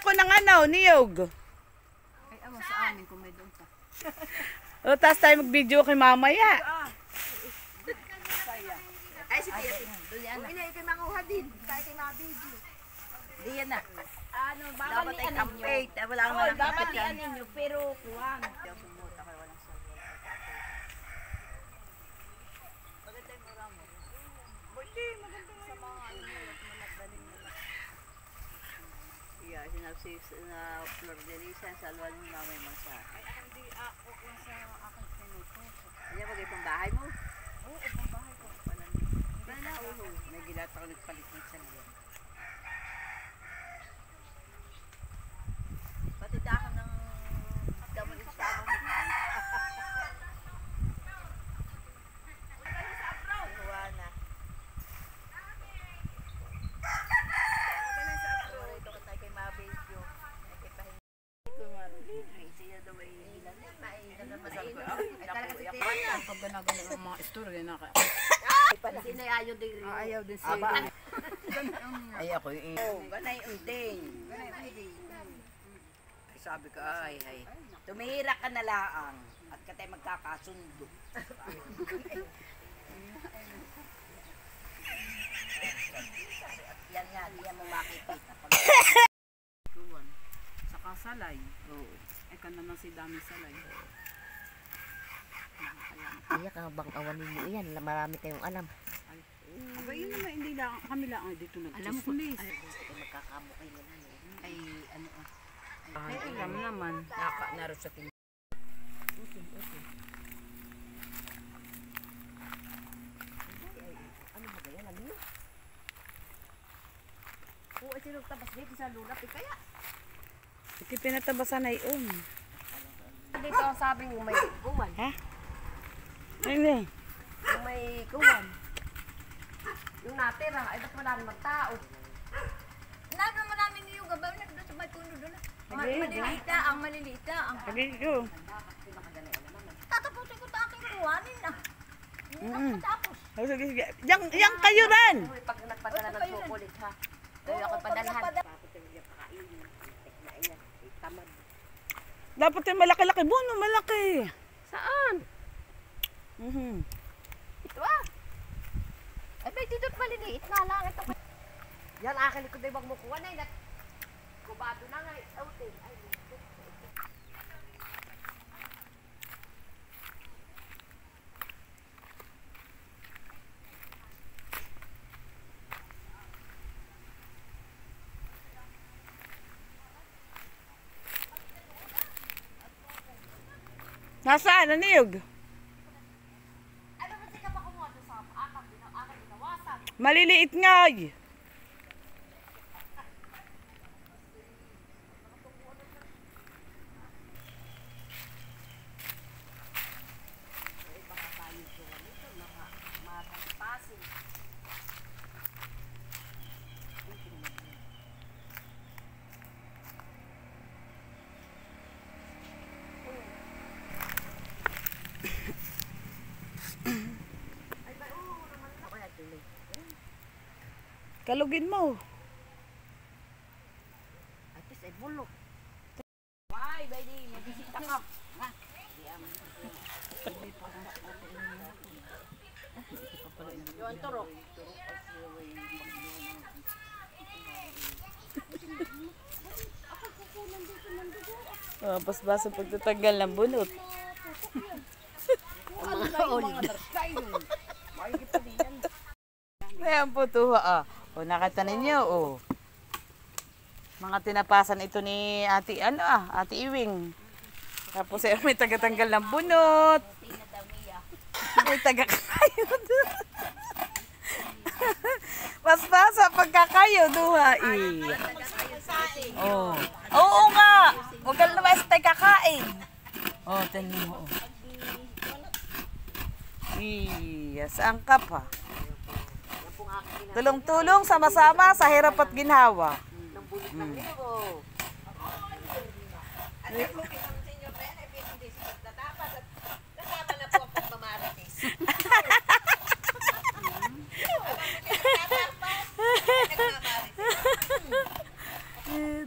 ako ng ano, niyog. Ay, awa sa amin kung may doon pa. O, tapos tayo mag-video kay mamaya. Ay, si Tia. Doon yan na. Kay manguha din. Kaya kay mga video. Di yan na. Ano, Dapat ay kampate. Wala akong Dapat nakakapit yan. ninyo, pero kuwang. Na Flor de Risa sa luwan ng mamay masa. Ay, hindi ako lang sa aking pinuto. Ano ba itong bahay mo? Oo, ang bahay ko. Wala ulo. Nagilata ko nagpalit ng saliyan. Pati dako ng damon sa tama. Juana. Pag ganagano ang mga istorya na kaya. Sinayayo din rin. Ayaw din siya. Ay ako yung Ganay unding. Sabi ko ay tumihira ka na laang at katay magkakasundo. Yan nga, di yan mo makikita. tuwan. Saka salay. Oo. Ay ka naman si Dami salay. Iya ka bang awanin mo yan, marami kayong alam. Aba yun naman, hindi lang, kami lang ang dito nag-chismis. Ay, magkakamo kayo na yan. Ay ano Ay, alam naman. naro sa tin. Ano ba yan? Ano yun? Oo, ay sinong tabas dito sa luna, kaya. Iti pinatabasan ay Dito ang sabi mo may kuwan. Ha? Hindi. Yung may kuwan. Yung natira, ay ba't wala namang tao? Naroon mo namin yung gabaw na doon sa may puno doon. Maliliita, ang maliliita. Ang Pagito. tatapusin ko sa aking kuwanin na. Tapos. Oh, sige, sige. Yang kayo rin. Pag nagpadala ng chocolate ha. Ay, ako padalhan. Tapos yung pakainin. Tekna yan. Ay, tamad. Dapat yung malaki-laki. Buno, malaki. Saan? Ito ah. Ay, may dito't maliliit nga lang. Ito. Yan, akin ko din magmukuha na yun. Kubado na nga. Outing. Ay, Nasaan? Ano niyog? Ano ba ka pa kumuha doon sa aking ginawasan? Maliliit nga. Kalugin mo. at least ay bulok. Ay, baby, mabisita ka. Yung turok. Oh, basbasa pagtatanggal ng bunot. Ayan po tuwa ah. O nakita ninyo oh. Mga tinapasan ito ni Ate Ate Iwing. Tapos ay may tagatanggal ng bunot. May tagakayo doon. Basbasa pagkakayo duha eh. Oh. Oo nga. Huwag ka naman sa kakain. Oh, tingnan mo. Iya, saan ka pa? Tulong-tulong, sama-sama sa hirap at ginhawa.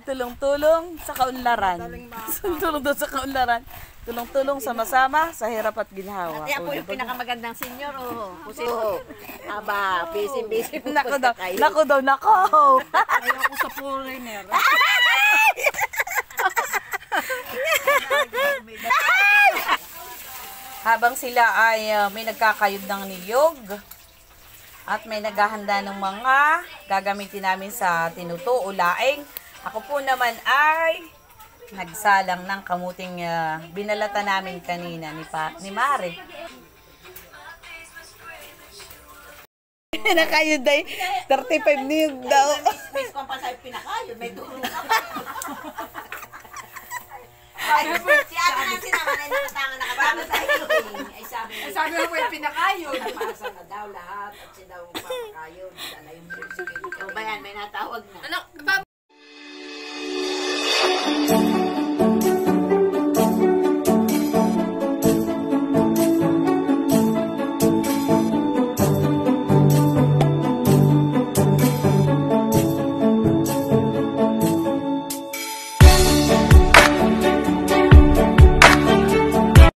Tulong-tulong. tulong sa kaunlaran. Tulong doon sa kaunlaran. Tulong-tulong sama-sama sa hirap at ginhawa. Kaya po yung pinakamagandang senior, oh. Kasi, aba, busy-busy po Nako punta daw, kayo. nako daw, nako. Ayoko sa foreigner. Habang sila ay may nagkakayod ng niyog at may naghahanda ng mga gagamitin namin sa tinuto o laing, ako po naman ay nagsalang ng kamuting binalata namin kanina ni Mare. Nakayod ay 35 niyog daw. Miss ko pa sa'yo pinakayod, may tulong ka pa. Si ate na sinaman ay nakatangan nakababa sa iyo. Ay sabi Sabi mo yung pinakayod. pasa na daw lahat at siya daw papakayod. Sana yung principal. O ba yan, may natawag na. Ano,